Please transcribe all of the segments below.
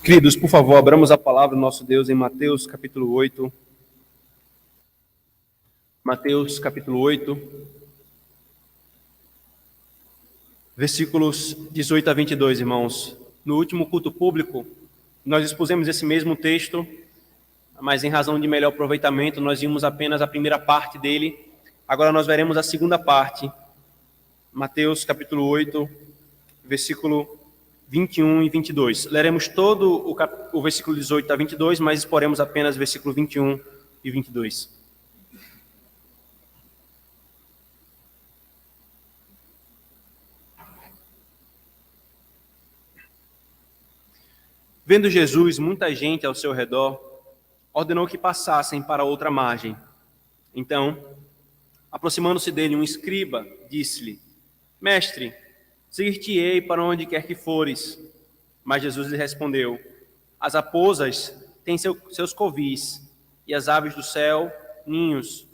Queridos, por favor, abramos a palavra do nosso Deus em Mateus capítulo 8. Mateus capítulo 8, versículos 18 a 22, irmãos. No último culto público, nós expusemos esse mesmo texto, mas em razão de melhor aproveitamento, nós vimos apenas a primeira parte dele. Agora nós veremos a segunda parte. Mateus capítulo 8, versículo 21 e 22. Leremos todo o versículo 18 a 22, mas exporemos apenas versículo 21 e 22. Vendo Jesus muita gente ao seu redor, ordenou que passassem para outra margem. Então, aproximando-se dele um escriba, disse-lhe: Mestre, seguir-te-ei para onde quer que fores. Mas Jesus lhe respondeu: As raposas têm seus covis, e as aves do céu ninhos,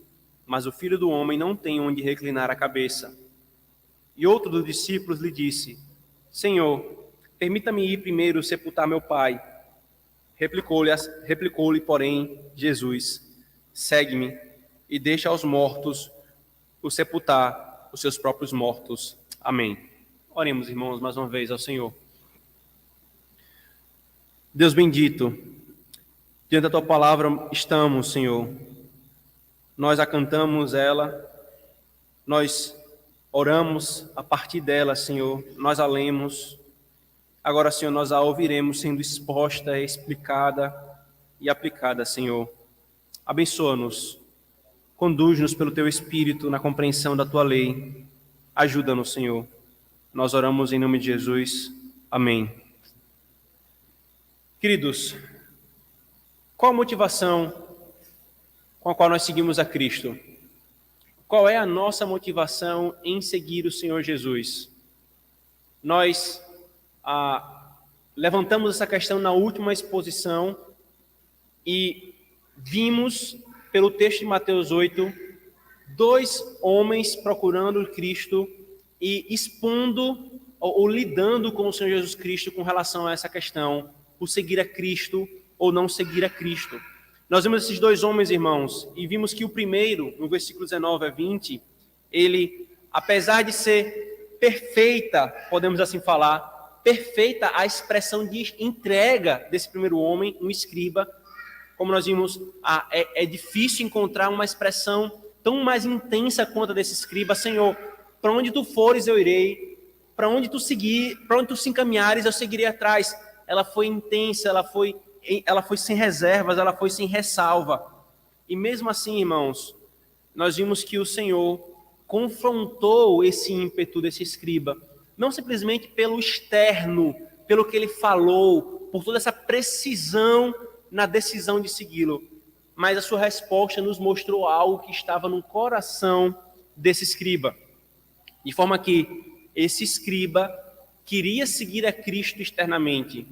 mas o Filho do Homem não tem onde reclinar a cabeça. E outro dos discípulos lhe disse: Senhor, permita-me ir primeiro sepultar meu pai. Replicou-lhe, porém, Jesus: Segue-me e deixa aos mortos o sepultar os seus próprios mortos. Amém. Oremos, irmãos, mais uma vez ao Senhor. Deus bendito, diante da Tua palavra estamos, Senhor. Nós a cantamos ela, nós oramos a partir dela, Senhor. Nós a lemos. Agora, Senhor, nós a ouviremos sendo exposta, explicada e aplicada, Senhor. Abençoa-nos, conduz-nos pelo Teu Espírito na compreensão da Tua lei. Ajuda-nos, Senhor. Nós oramos em nome de Jesus. Amém. Queridos, qual a motivação com a qual nós seguimos a Cristo? Qual é a nossa motivação em seguir o Senhor Jesus? Nós levantamos essa questão na última exposição e vimos, pelo texto de Mateus 8, dois homens procurando Cristo e expondo ou lidando com o Senhor Jesus Cristo com relação a essa questão, o seguir a Cristo ou não seguir a Cristo. Nós vimos esses dois homens, irmãos, e vimos que o primeiro, no versículo 19 a 20, ele, apesar de ser perfeita, podemos assim falar, perfeita a expressão de entrega desse primeiro homem, um escriba. Como nós vimos, é difícil encontrar uma expressão tão mais intensa quanto a desse escriba. Senhor, para onde tu fores eu irei, para onde tu se encaminhares eu seguirei atrás. Ela foi intensa, ela foi sem reservas, ela foi sem ressalva. E mesmo assim, irmãos, nós vimos que o Senhor confrontou esse ímpeto desse escriba, não simplesmente pelo externo, pelo que ele falou, por toda essa precisão na decisão de segui-lo, mas a sua resposta nos mostrou algo que estava no coração desse escriba, de forma que esse escriba queria seguir a Cristo externamente,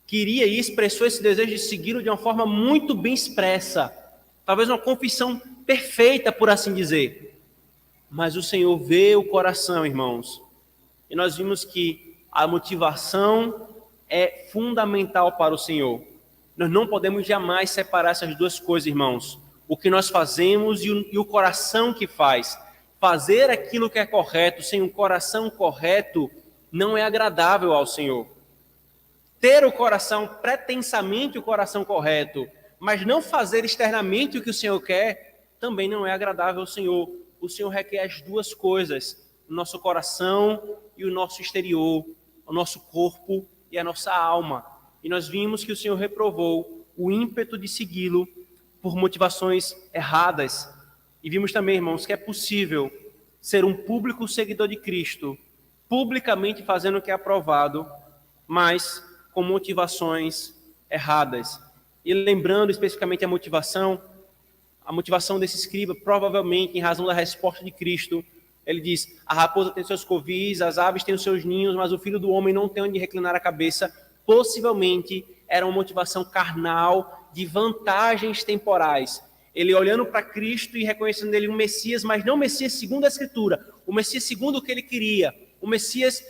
queria e expressou esse desejo de segui-lo de uma forma muito bem expressa, talvez uma confissão perfeita, por assim dizer. Mas o Senhor vê o coração, irmãos, e nós vimos que a motivação é fundamental para o Senhor. Nós não podemos jamais separar essas duas coisas, irmãos. O que nós fazemos e o coração que faz. Fazer aquilo que é correto sem um coração correto não é agradável ao Senhor. Ter o coração, pretensamente o coração correto, mas não fazer externamente o que o Senhor quer, também não é agradável ao Senhor. O Senhor requer as duas coisas, o nosso coração e o nosso exterior, o nosso corpo e a nossa alma. E nós vimos que o Senhor reprovou o ímpeto de segui-lo por motivações erradas. E vimos também, irmãos, que é possível ser um público seguidor de Cristo, publicamente fazendo o que é aprovado, mas com motivações erradas. E lembrando especificamente a motivação desse escriba, provavelmente em razão da resposta de Cristo, ele diz: a raposa tem seus covis, as aves têm os seus ninhos, mas o Filho do Homem não tem onde reclinar a cabeça. Possivelmente era uma motivação carnal de vantagens temporais. Ele olhando para Cristo e reconhecendo nele um Messias, mas não o Messias segundo a Escritura, o Messias segundo o que ele queria. O Messias,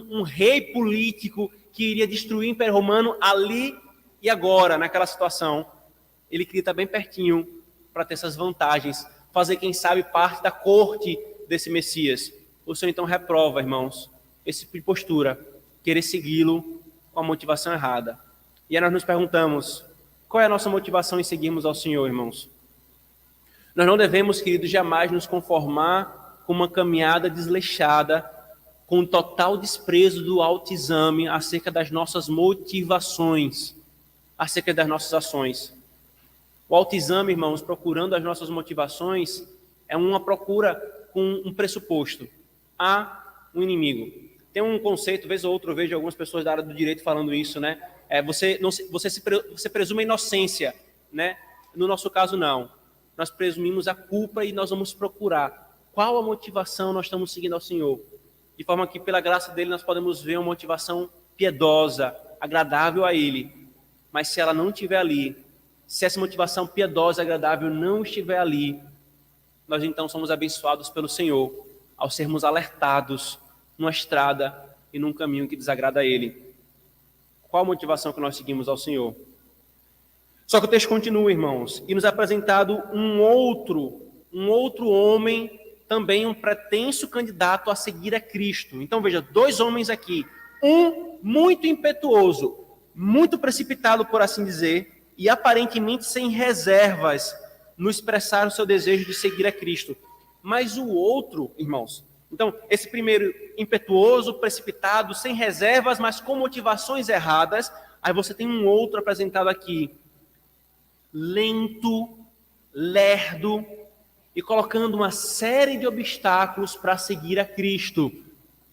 um rei político que iria destruir o Império Romano ali e agora, naquela situação. Ele queria estar bem pertinho para ter essas vantagens, fazer, quem sabe, parte da corte desse Messias. O Senhor então reprova, irmãos, esse tipo de postura, querer segui-lo com a motivação errada. E aí nós nos perguntamos, qual é a nossa motivação em seguirmos ao Senhor, irmãos? Nós não devemos, queridos, jamais nos conformar com uma caminhada desleixada, com total desprezo do autoexame acerca das nossas motivações, acerca das nossas ações. O autoexame, irmãos, procurando as nossas motivações, é uma procura com um pressuposto. Há um inimigo. Tem um conceito, vez ou outra, eu vejo algumas pessoas da área do direito falando isso, né? Você presume a inocência, né? No nosso caso, não. Nós presumimos a culpa e nós vamos procurar qual a motivação nós estamos seguindo ao Senhor. De forma que, pela graça dele, nós podemos ver uma motivação piedosa, agradável a ele. Mas se ela não estiver ali, se essa motivação piedosa e agradável não estiver ali, nós então somos abençoados pelo Senhor, ao sermos alertados numa estrada e num caminho que desagrada a ele. Qual a motivação que nós seguimos ao Senhor? Só que o texto continua, irmãos, e nos é apresentado um outro homem, também um pretenso candidato a seguir a Cristo. Então veja, dois homens aqui, um muito impetuoso, muito precipitado, por assim dizer, e aparentemente sem reservas no expressar o seu desejo de seguir a Cristo. Mas o outro, irmãos, então esse primeiro impetuoso, precipitado, sem reservas, mas com motivações erradas, aí você tem um outro apresentado aqui, lento, lerdo, e colocando uma série de obstáculos para seguir a Cristo.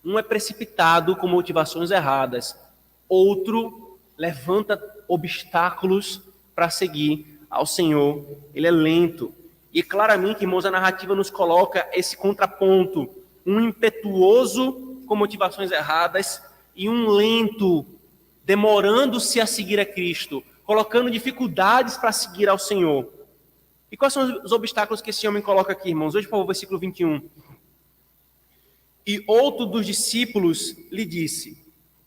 Um é precipitado com motivações erradas, outro levanta obstáculos para seguir ao Senhor. Ele é lento. E claramente, irmãos, a narrativa nos coloca esse contraponto. Um impetuoso com motivações erradas e um lento, demorando-se a seguir a Cristo, colocando dificuldades para seguir ao Senhor. E quais são os obstáculos que esse homem coloca aqui, irmãos? Hoje, por favor, versículo 21. E outro dos discípulos lhe disse,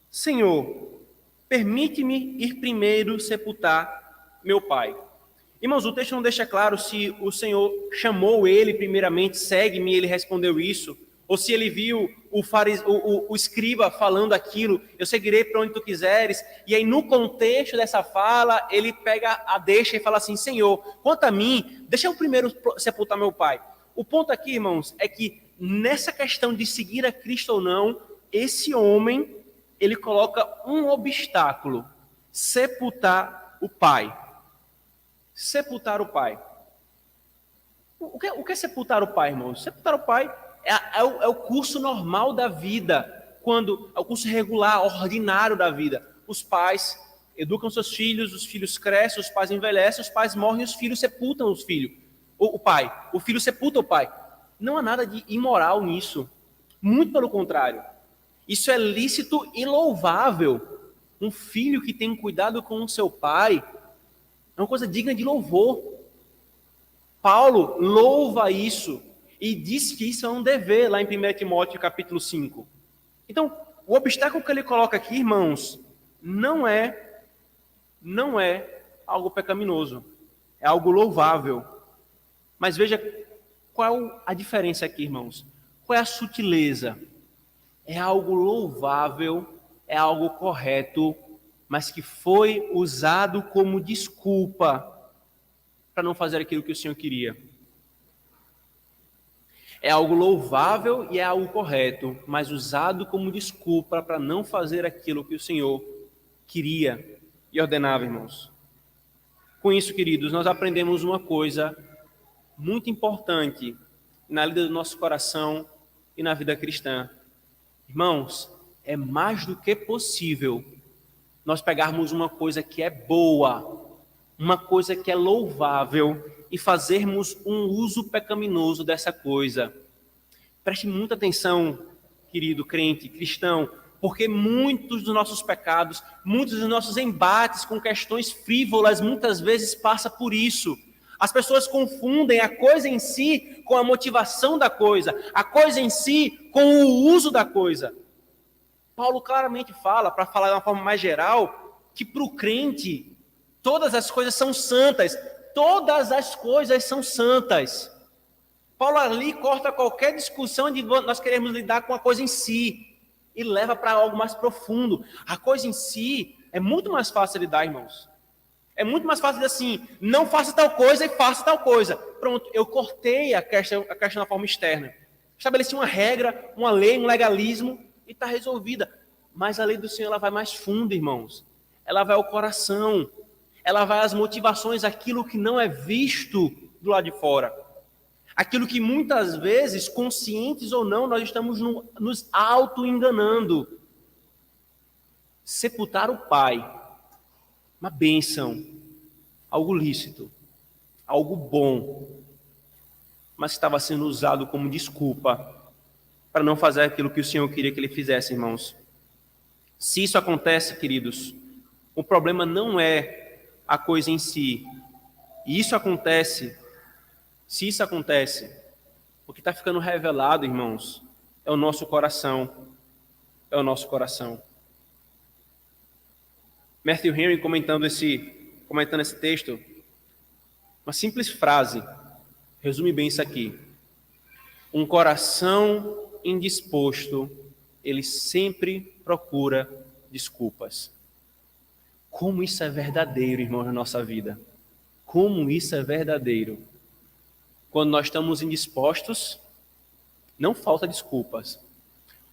Senhor, permite-me ir primeiro sepultar meu pai. Irmãos, o texto não deixa claro se o Senhor chamou ele primeiramente, segue-me, e ele respondeu isso, ou se ele viu o escriba falando aquilo, eu seguirei para onde tu quiseres, e aí no contexto dessa fala, ele pega a deixa e fala assim, Senhor, quanto a mim, deixa eu primeiro sepultar meu pai. O ponto aqui, irmãos, é que nessa questão de seguir a Cristo ou não, esse homem, ele coloca um obstáculo, sepultar o pai. Sepultar o pai. O que é sepultar o pai, irmãos? Sepultar o pai é o curso normal da vida, é o curso regular, ordinário da vida. Os pais educam seus filhos, os filhos crescem, os pais envelhecem, os pais morrem, os filhos sepultam os filhos. O pai, o filho sepulta o pai. Não há nada de imoral nisso. Muito pelo contrário. Isso é lícito e louvável. Um filho que tem cuidado com o seu pai é uma coisa digna de louvor. Paulo louva isso e diz que isso é um dever lá em 1 Timóteo capítulo 5. Então, o obstáculo que ele coloca aqui, irmãos, não é algo pecaminoso, é algo louvável. Mas veja qual a diferença aqui, irmãos. Qual é a sutileza? É algo louvável, é algo correto, mas que foi usado como desculpa para não fazer aquilo que o Senhor queria. É algo louvável e é algo correto, mas usado como desculpa para não fazer aquilo que o Senhor queria e ordenava, irmãos. Com isso, queridos, nós aprendemos uma coisa muito importante na vida do nosso coração e na vida cristã. Irmãos, é mais do que possível nós pegarmos uma coisa que é boa, uma coisa que é louvável e fazermos um uso pecaminoso dessa coisa. Preste muita atenção, querido crente, cristão, porque muitos dos nossos pecados, muitos dos nossos embates com questões frívolas, muitas vezes passa por isso. As pessoas confundem a coisa em si com a motivação da coisa, a coisa em si com o uso da coisa. Paulo claramente fala, para falar de uma forma mais geral, que para o crente todas as coisas são santas. Todas as coisas são santas. Paulo ali corta qualquer discussão de nós queremos lidar com a coisa em si e leva para algo mais profundo. A coisa em si é muito mais fácil de lidar, irmãos. É muito mais fácil dizer assim, não faça tal coisa e faça tal coisa. Pronto, eu cortei a questão da forma externa. Estabeleci uma regra, uma lei, um legalismo e está resolvida. Mas a lei do Senhor ela vai mais fundo, irmãos. Ela vai ao coração. Ela vai às motivações, aquilo que não é visto do lado de fora. Aquilo que muitas vezes, conscientes ou não, nós estamos nos auto-enganando. Sepultar o pai, uma bênção, algo lícito, algo bom, mas estava sendo usado como desculpa para não fazer aquilo que o Senhor queria que ele fizesse, irmãos. Se isso acontece, queridos, o problema não é a coisa em si. E isso acontece, se isso acontece, o que está ficando revelado, irmãos, é o nosso coração. É o nosso coração. Matthew Henry, comentando esse texto, uma simples frase, resume bem isso aqui. Um coração indisposto, ele sempre procura desculpas. Como isso é verdadeiro, irmão, na nossa vida. Como isso é verdadeiro. Quando nós estamos indispostos, não falta desculpas.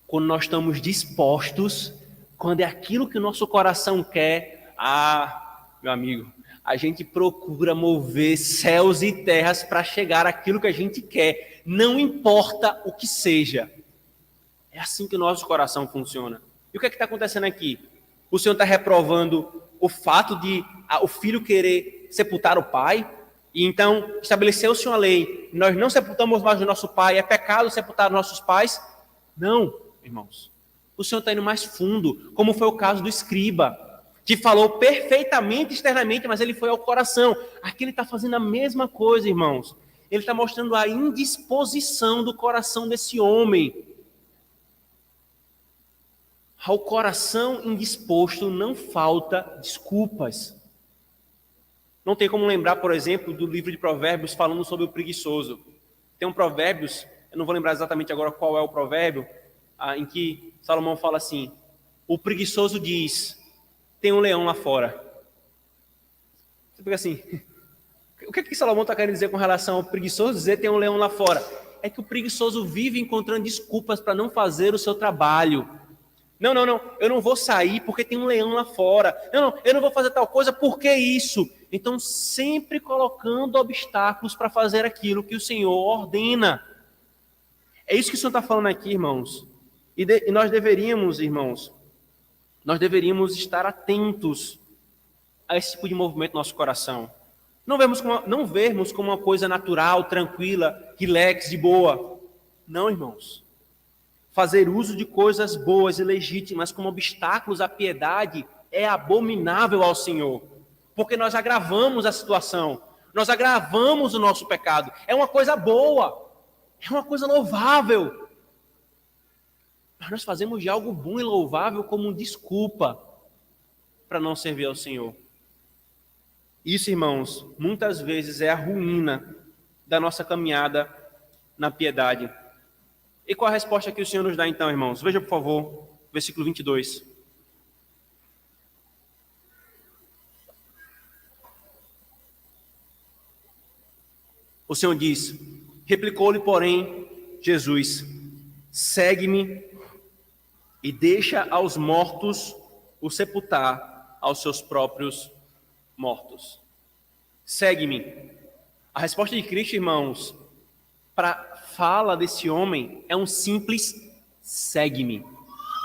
Quando nós estamos dispostos, quando é aquilo que o nosso coração quer, meu amigo, a gente procura mover céus e terras para chegar àquilo que a gente quer, não importa o que seja. É assim que o nosso coração funciona. E o que é que está acontecendo aqui? O Senhor está reprovando o fato de o filho querer sepultar o pai, e então estabeleceu-se uma lei, nós não sepultamos mais o nosso pai, é pecado sepultar os nossos pais? Não, irmãos. O Senhor está indo mais fundo, como foi o caso do escriba, que falou perfeitamente externamente, mas ele foi ao coração. Aqui ele está fazendo a mesma coisa, irmãos. Ele está mostrando a indisposição do coração desse homem. Ao coração indisposto não falta desculpas. Não tem como lembrar, por exemplo, do livro de Provérbios falando sobre o preguiçoso. Tem um Provérbios, eu não vou lembrar exatamente agora qual é o provérbio, em que Salomão fala assim, o preguiçoso diz, tem um leão lá fora. Você fica assim, o que Salomão está querendo dizer com relação ao preguiçoso dizer tem um leão lá fora? É que o preguiçoso vive encontrando desculpas para não fazer o seu trabalho. Não, eu não vou sair porque tem um leão lá fora. Não, eu não vou fazer tal coisa, por que isso? Então, sempre colocando obstáculos para fazer aquilo que o Senhor ordena. É isso que o Senhor está falando aqui, irmãos. E nós deveríamos, irmãos, estar atentos a esse tipo de movimento no nosso coração. Não vermos como uma coisa natural, tranquila, relax, de boa. Não, irmãos. Fazer uso de coisas boas e legítimas como obstáculos à piedade é abominável ao Senhor, porque nós agravamos a situação, nós agravamos o nosso pecado. É uma coisa boa, é uma coisa louvável, mas nós fazemos de algo bom e louvável como desculpa para não servir ao Senhor. Isso, irmãos, muitas vezes é a ruína da nossa caminhada na piedade. E qual a resposta que o Senhor nos dá então, irmãos? Veja, por favor, versículo 22. O Senhor diz, replicou-lhe, porém, Jesus, segue-me e deixa aos mortos o sepultar aos seus próprios mortos. Segue-me. A resposta de Cristo, irmãos, para a fala desse homem é um simples segue-me.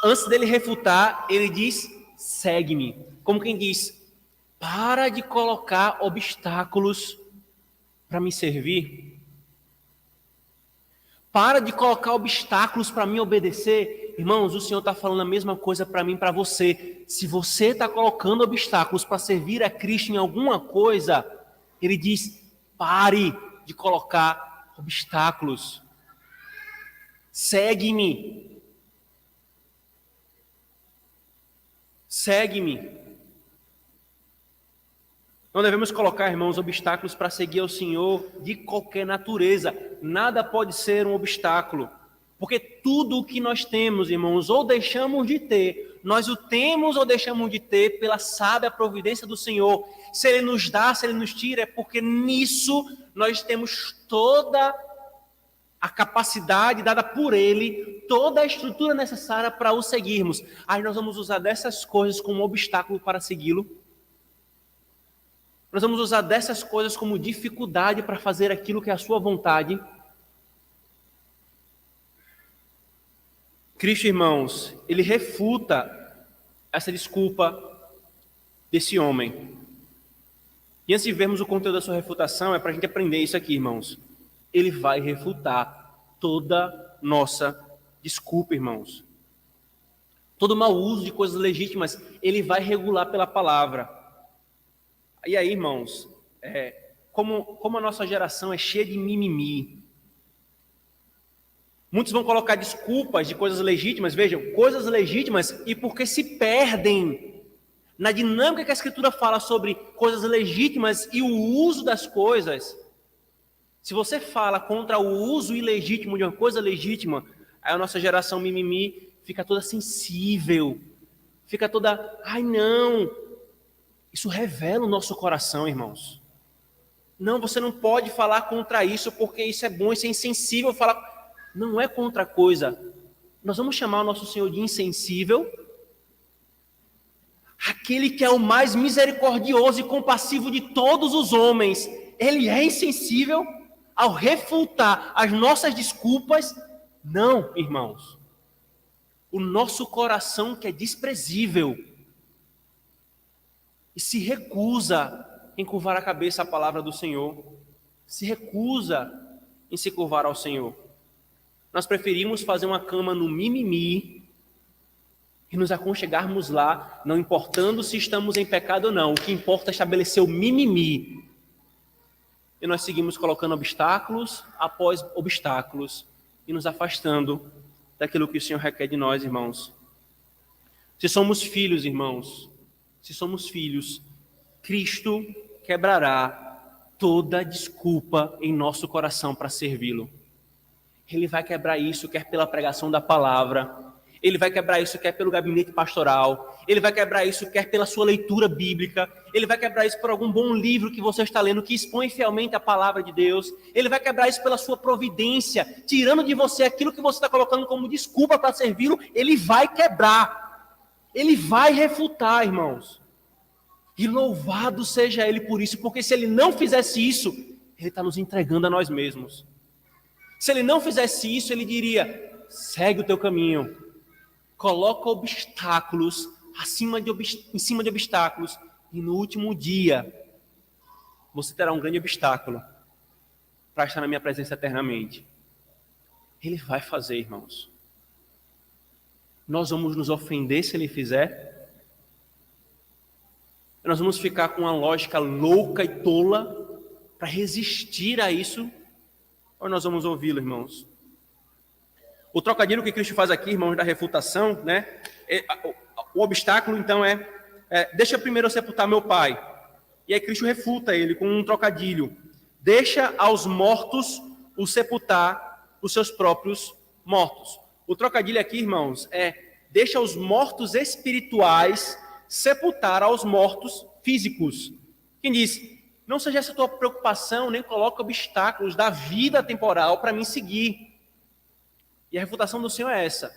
Antes dele refutar, ele diz segue-me. Como quem diz, para de colocar obstáculos para me servir. Para de colocar obstáculos para me obedecer. Irmãos, o Senhor está falando a mesma coisa para mim e para você. Se você está colocando obstáculos para servir a Cristo em alguma coisa, ele diz, Pare de colocar obstáculos. Segue-me. Segue-me. Não devemos colocar, irmãos, obstáculos para seguir ao Senhor de qualquer natureza. Nada pode ser um obstáculo. Porque tudo o que nós temos, irmãos, ou deixamos de ter, nós o temos ou deixamos de ter pela sábia providência do Senhor. Se Ele nos dá, se Ele nos tira, é porque nisso nós temos toda a capacidade dada por Ele, toda a estrutura necessária para o seguirmos. Aí nós vamos usar dessas coisas como obstáculo para segui-lo. Nós vamos usar dessas coisas como dificuldade para fazer aquilo que é a sua vontade. Cristo, irmãos, ele refuta essa desculpa desse homem. E antes de vermos o conteúdo da sua refutação, é para a gente aprender isso aqui, irmãos. Ele vai refutar toda nossa desculpa, irmãos. Todo mau uso de coisas legítimas, ele vai regular pela palavra. E aí, irmãos, como a nossa geração é cheia de mimimi, muitos vão colocar desculpas de coisas legítimas, vejam, coisas legítimas, e porque se perdem na dinâmica que a Escritura fala sobre coisas legítimas e o uso das coisas. Se você fala contra o uso ilegítimo de uma coisa legítima, aí a nossa geração mimimi fica toda sensível, fica toda, ai não, isso revela o nosso coração, irmãos. Não, você não pode falar contra isso, porque isso é bom, isso é insensível. Não é contra a coisa. Nós vamos chamar o nosso Senhor de insensível? Aquele que é o mais misericordioso e compassivo de todos os homens, ele é insensível ao refutar as nossas desculpas? Não, irmãos. O nosso coração que é desprezível e se recusa em curvar a cabeça à palavra do Senhor, se recusa em se curvar ao Senhor. Nós preferimos fazer uma cama no mimimi e nos aconchegarmos lá, não importando se estamos em pecado ou não. O que importa é estabelecer o mimimi. E nós seguimos colocando obstáculos após obstáculos e nos afastando daquilo que o Senhor requer de nós, irmãos. Se somos filhos, irmãos, se somos filhos, Cristo quebrará toda desculpa em nosso coração para servi-lo. Ele vai quebrar isso, quer pela pregação da palavra, ele vai quebrar isso, quer pelo gabinete pastoral, ele vai quebrar isso, quer pela sua leitura bíblica, ele vai quebrar isso por algum bom livro que você está lendo, que expõe fielmente a palavra de Deus, ele vai quebrar isso pela sua providência, tirando de você aquilo que você está colocando como desculpa para servi-lo, ele vai quebrar. Ele vai refutar, irmãos. E louvado seja Ele por isso, porque se Ele não fizesse isso, Ele está nos entregando a nós mesmos. Se Ele não fizesse isso, Ele diria, segue o teu caminho, coloca obstáculos em cima de obstáculos, e no último dia, você terá um grande obstáculo para estar na minha presença eternamente. Ele vai fazer, irmãos. Nós vamos nos ofender se Ele fizer? Nós vamos ficar com uma lógica louca e tola para resistir a isso? Ou nós vamos ouvi-lo, irmãos? O trocadilho que Cristo faz aqui, irmãos, da refutação, né? O obstáculo, então, deixa primeiro eu sepultar meu pai. E aí Cristo refuta ele com um trocadilho. Deixa aos mortos o sepultar os seus próprios mortos. O trocadilho aqui, irmãos, deixa os mortos espirituais sepultar aos mortos físicos. Quem diz, não seja essa tua preocupação, nem coloca obstáculos da vida temporal para me seguir. E a refutação do Senhor é essa.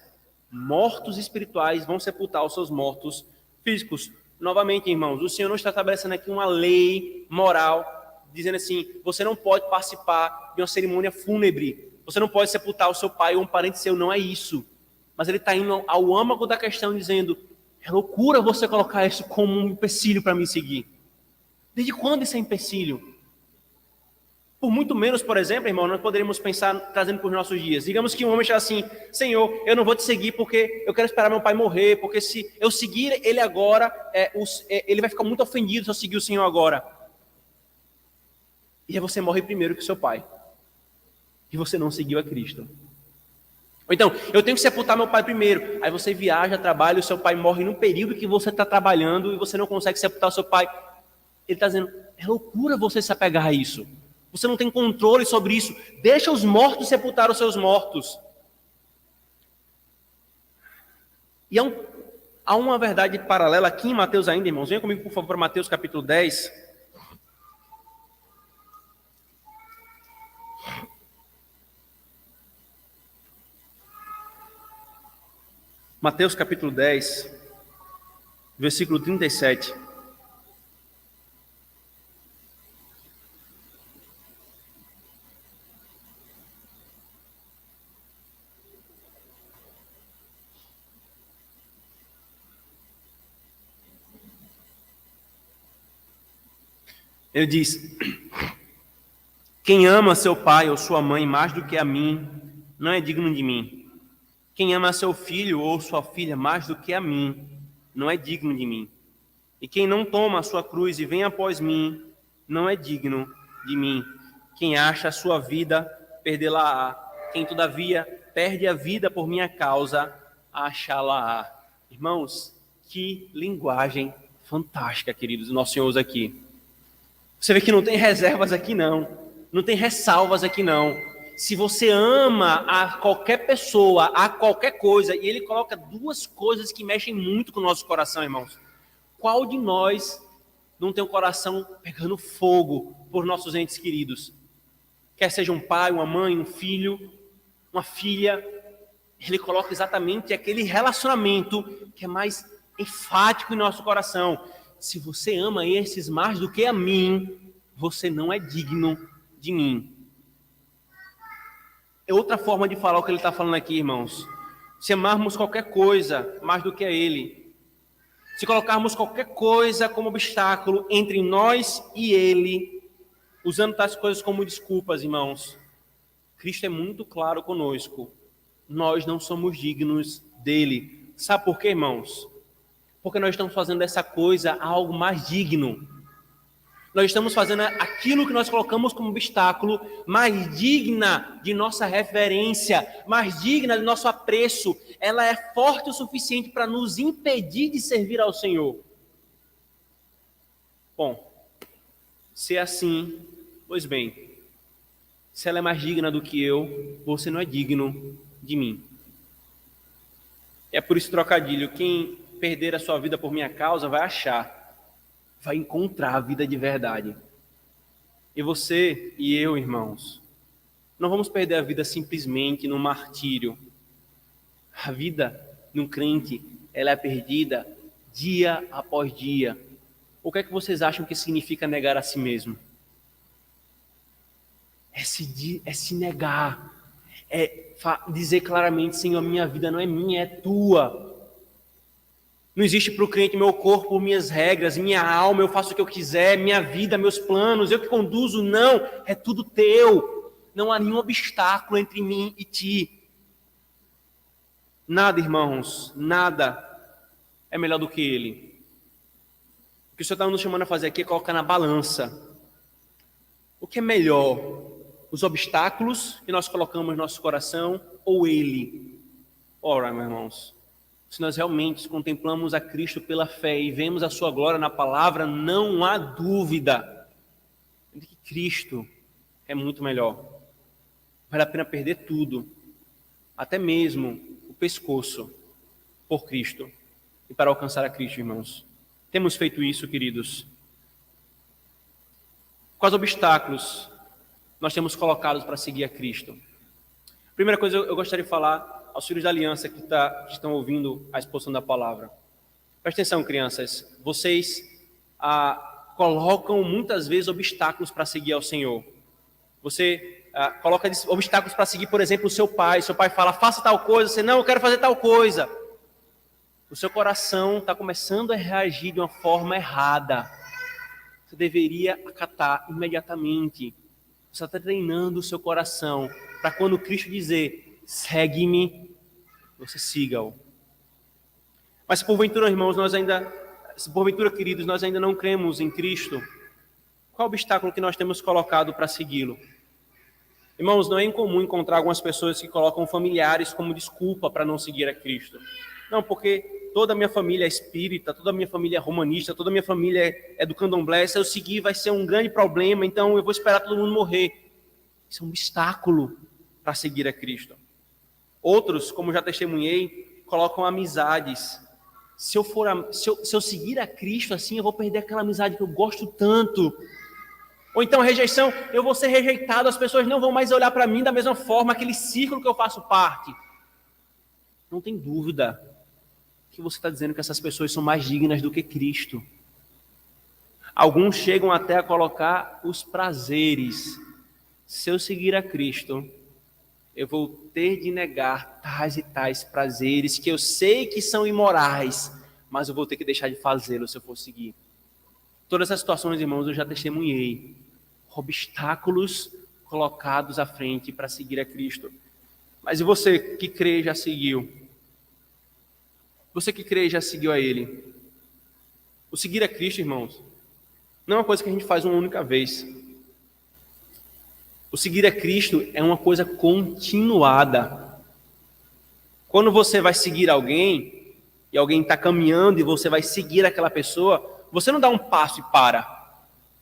Mortos espirituais vão sepultar os seus mortos físicos. Novamente, irmãos, o Senhor não está estabelecendo aqui uma lei moral, dizendo assim, você não pode participar de uma cerimônia fúnebre, você não pode sepultar o seu pai ou um parente seu, não é isso. Mas ele está indo ao âmago da questão, dizendo, é loucura você colocar isso como um empecilho para me seguir. Desde quando isso é empecilho? Por muito menos, por exemplo, irmão, nós poderíamos pensar, trazendo para os nossos dias. Digamos que um homem está assim, Senhor, eu não vou te seguir porque eu quero esperar meu pai morrer, porque se eu seguir ele agora, ele vai ficar muito ofendido se eu seguir o Senhor agora. E aí você morre primeiro que seu pai. E você não seguiu a Cristo. Ou então, eu tenho que sepultar meu pai primeiro. Aí você viaja, trabalha, e o seu pai morre num período que você está trabalhando e você não consegue sepultar o seu pai. Ele está dizendo, é loucura você se apegar a isso. Você não tem controle sobre isso. Deixa os mortos sepultar os seus mortos. E há uma verdade paralela aqui em Mateus ainda, irmãos. Venha comigo, por favor, para Mateus capítulo 10. Mateus capítulo 10, versículo 37. Ele diz, quem ama seu pai ou sua mãe mais do que a mim, não é digno de mim. Quem ama seu filho ou sua filha mais do que a mim, não é digno de mim. E quem não toma a sua cruz e vem após mim, não é digno de mim. Quem acha a sua vida, perdê-la-á. Quem, todavia, perde a vida por minha causa, achá-la-á. Irmãos, que linguagem fantástica, queridos, do nosso Senhor usa aqui. Você vê que não tem reservas aqui, não. Não tem ressalvas aqui, não. Se você ama a qualquer pessoa, a qualquer coisa, e ele coloca duas coisas que mexem muito com o nosso coração, irmãos. Qual de nós não tem o coração pegando fogo por nossos entes queridos? Quer seja um pai, uma mãe, um filho, uma filha, ele coloca exatamente aquele relacionamento que é mais enfático em nosso coração. Se você ama esses mais do que a mim, você não é digno de mim. É outra forma de falar o que ele está falando aqui, irmãos. Se amarmos qualquer coisa mais do que a ele, se colocarmos qualquer coisa como obstáculo entre nós e ele, usando tais coisas como desculpas, irmãos, Cristo é muito claro conosco. Nós não somos dignos dele. Sabe por quê, irmãos? Porque nós estamos fazendo dessa coisa algo mais digno. Nós estamos fazendo aquilo que nós colocamos como obstáculo mais digna de nossa reverência, mais digna de nosso apreço. Ela é forte o suficiente para nos impedir de servir ao Senhor. Bom, se é assim, pois bem, se ela é mais digna do que eu, você não é digno de mim. É por isso trocadilho, quem perder a sua vida por minha causa vai achar, vai encontrar a vida de verdade. E você e eu, irmãos, não vamos perder a vida simplesmente no martírio. A vida de um crente, ela é perdida dia após dia. O que é que vocês acham que significa negar a si mesmo? É se negar, é dizer claramente, Senhor, minha vida não é minha, é tua. Não existe para o crente meu corpo, minhas regras, minha alma, eu faço o que eu quiser, minha vida, meus planos, eu que conduzo, não, é tudo teu. Não há nenhum obstáculo entre mim e ti. Nada, irmãos, nada é melhor do que ele. O que o Senhor está nos chamando a fazer aqui é colocar na balança. O que é melhor? Os obstáculos que nós colocamos no nosso coração ou ele? Ora, meus irmãos, se nós realmente contemplamos a Cristo pela fé e vemos a sua glória na palavra, não há dúvida de que Cristo é muito melhor. Vale a pena perder tudo, até mesmo o pescoço, por Cristo e para alcançar a Cristo, irmãos. Temos feito isso, queridos? Quais obstáculos nós temos colocado para seguir a Cristo? Primeira coisa, eu gostaria de falar aos filhos da aliança que estão ouvindo a exposição da palavra. Presta atenção, crianças. Vocês colocam muitas vezes obstáculos para seguir ao Senhor. Você coloca obstáculos para seguir, por exemplo, o seu pai. Seu pai fala, faça tal coisa. Você, não, eu quero fazer tal coisa. O seu coração está começando a reagir de uma forma errada. Você deveria acatar imediatamente. Você está treinando o seu coração para quando Cristo dizer, segue-me, você siga-o. Mas se porventura, irmãos, queridos, nós ainda não cremos em Cristo, Qual o obstáculo que nós temos colocado para segui-lo? Irmãos, não é incomum encontrar algumas pessoas que colocam familiares como desculpa para não seguir a Cristo. Não, porque toda a minha família é espírita, toda a minha família é romanista, toda a minha família é do candomblé, se eu seguir vai ser um grande problema, então eu vou esperar todo mundo morrer. Isso é um obstáculo para seguir a Cristo. Outros, como já testemunhei, colocam amizades. Se eu seguir a Cristo assim, eu vou perder aquela amizade que eu gosto tanto. Ou então rejeição, eu vou ser rejeitado, as pessoas não vão mais olhar para mim da mesma forma, aquele círculo que eu faço parte. Não tem dúvida que você está dizendo que essas pessoas são mais dignas do que Cristo. Alguns chegam até a colocar os prazeres. Se eu seguir a Cristo, eu vou ter de negar tais e tais prazeres que eu sei que são imorais, mas eu vou ter que deixar de fazê-los se eu for seguir. Todas essas situações, irmãos, eu já testemunhei. Obstáculos colocados à frente para seguir a Cristo. Mas e você que crê já seguiu? Você que crê já seguiu a Ele? O seguir a Cristo, irmãos, não é uma coisa que a gente faz uma única vez. O seguir a Cristo é uma coisa continuada. Quando você vai seguir alguém, e alguém está caminhando e você vai seguir aquela pessoa, você não dá um passo e para.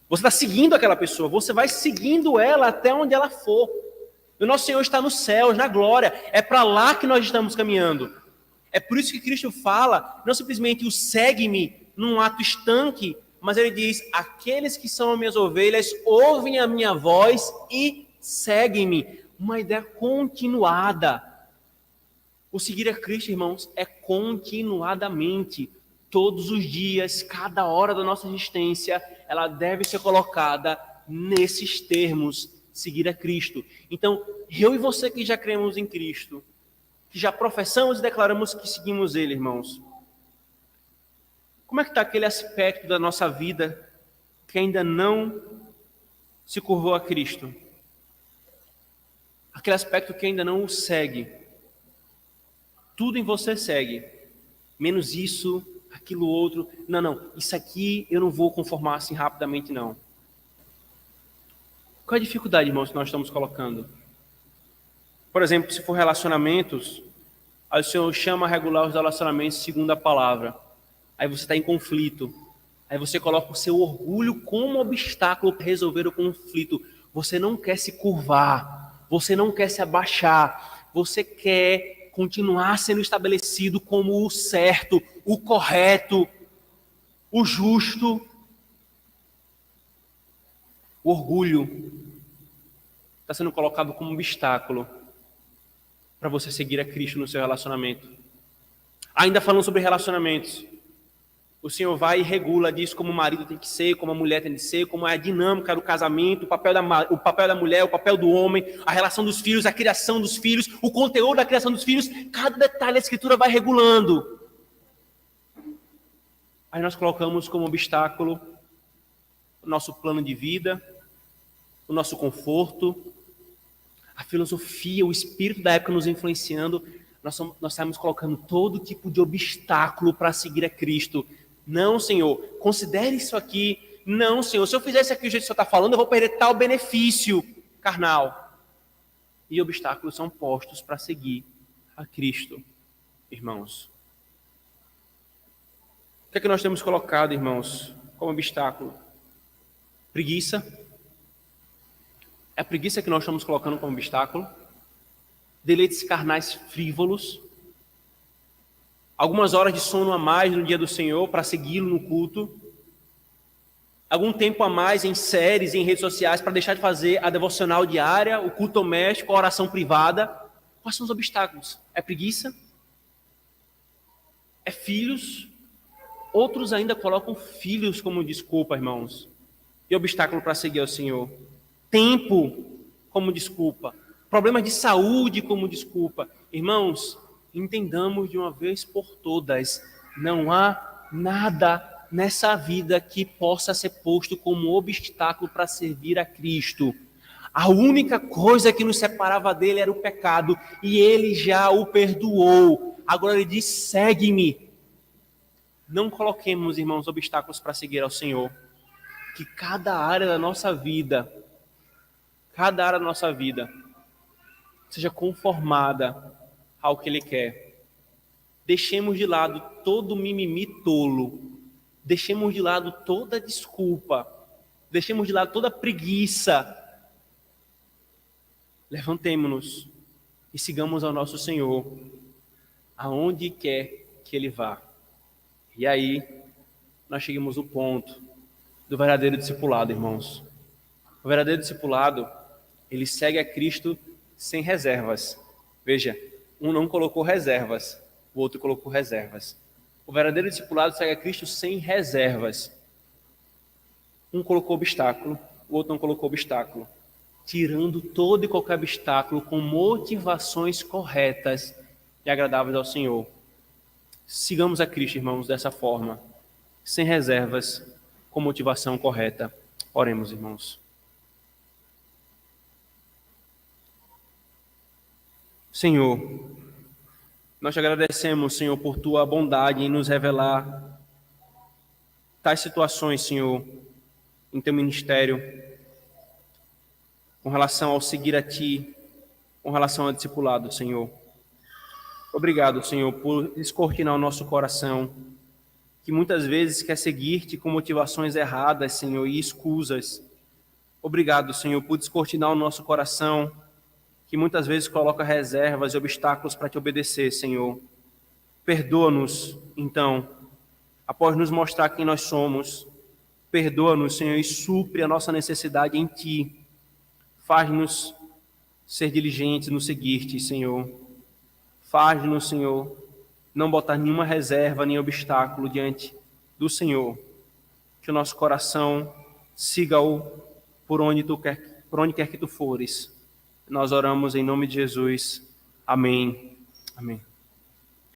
Você está seguindo aquela pessoa, você vai seguindo ela até onde ela for. O nosso Senhor está nos céus, na glória. É para lá que nós estamos caminhando. É por isso que Cristo fala, não simplesmente o segue-me num ato estanque, mas ele diz, aqueles que são minhas ovelhas ouvem a minha voz e seguem-me. Uma ideia continuada. O seguir a Cristo, irmãos, é continuadamente. Todos os dias, cada hora da nossa existência, ela deve ser colocada nesses termos, seguir a Cristo. Então, eu e você que já cremos em Cristo, que já professamos e declaramos que seguimos Ele, irmãos, como é que está aquele aspecto da nossa vida que ainda não se curvou a Cristo? Aquele aspecto que ainda não o segue. Tudo em você segue, menos isso, aquilo outro. Não, isso aqui eu não vou conformar assim rapidamente, não. Qual é a dificuldade, irmãos, que nós estamos colocando? Por exemplo, se for relacionamentos, aí o Senhor chama a regular os relacionamentos segundo a palavra. Aí você está em conflito. Aí você coloca o seu orgulho como obstáculo para resolver o conflito. Você não quer se curvar. Você não quer se abaixar. Você quer continuar sendo estabelecido como o certo, o correto, o justo. O orgulho está sendo colocado como obstáculo para você seguir a Cristo no seu relacionamento. Ainda falando sobre relacionamentos, o Senhor vai e regula, diz como o marido tem que ser, como a mulher tem que ser, como é a dinâmica do casamento, o papel da mulher, o papel do homem, a relação dos filhos, a criação dos filhos, o conteúdo da criação dos filhos, cada detalhe a Escritura vai regulando. Aí nós colocamos como obstáculo o nosso plano de vida, o nosso conforto, a filosofia, o espírito da época nos influenciando. Nós estamos colocando todo tipo de obstáculo para seguir a Cristo. Não, Senhor, considere isso aqui. Não, Senhor, se eu fizer isso aqui do jeito que o Senhor está falando, eu vou perder tal benefício carnal. E obstáculos são postos para seguir a Cristo, irmãos. O que é que nós temos colocado, irmãos, como obstáculo? Preguiça. É a preguiça que nós estamos colocando como obstáculo. Deleites carnais frívolos. Algumas horas de sono a mais no dia do Senhor para segui-lo no culto. Algum tempo a mais em séries, em redes sociais para deixar de fazer a devocional diária, o culto doméstico, a oração privada. Quais são os obstáculos? É preguiça? É filhos? Outros ainda colocam filhos como desculpa, irmãos. E obstáculo para seguir ao Senhor. Tempo como desculpa. Problemas de saúde como desculpa. Irmãos, entendamos de uma vez por todas, não há nada nessa vida que possa ser posto como obstáculo para servir a Cristo. A única coisa que nos separava dele era o pecado, e ele já o perdoou. Agora ele diz, segue-me. Não coloquemos, irmãos, obstáculos para seguir ao Senhor. que cada área da nossa vida, seja conformada ao que Ele quer. Deixemos de lado todo mimimi tolo, deixemos de lado toda desculpa, deixemos de lado toda preguiça. Levantemo-nos e sigamos ao nosso Senhor, aonde quer que Ele vá. E aí, nós chegamos no ponto do verdadeiro discipulado, irmãos. O verdadeiro discipulado, ele segue a Cristo sem reservas. Veja, um não colocou reservas, o outro colocou reservas. O verdadeiro discipulado segue a Cristo sem reservas. Um colocou obstáculo, o outro não colocou obstáculo. Tirando todo e qualquer obstáculo com motivações corretas e agradáveis ao Senhor. Sigamos a Cristo, irmãos, dessa forma, sem reservas, com motivação correta. Oremos, irmãos. Senhor, nós te agradecemos, Senhor, por tua bondade em nos revelar tais situações, Senhor, em teu ministério, com relação ao seguir a Ti, com relação ao discipulado, Senhor. Obrigado, Senhor, por descortinar o nosso coração, que muitas vezes quer seguir-te com motivações erradas, Senhor, e escusas. Obrigado, Senhor, por descortinar o nosso coração, que muitas vezes coloca reservas e obstáculos para te obedecer, Senhor. Perdoa-nos, então, após nos mostrar quem nós somos. Perdoa-nos, Senhor, e supre a nossa necessidade em Ti. Faz-nos ser diligentes no seguir-te, Senhor. Faz-nos, Senhor, não botar nenhuma reserva, nem obstáculo diante do Senhor. Que o nosso coração siga-o por onde quer que tu fores. Nós oramos em nome de Jesus. Amém. Amém.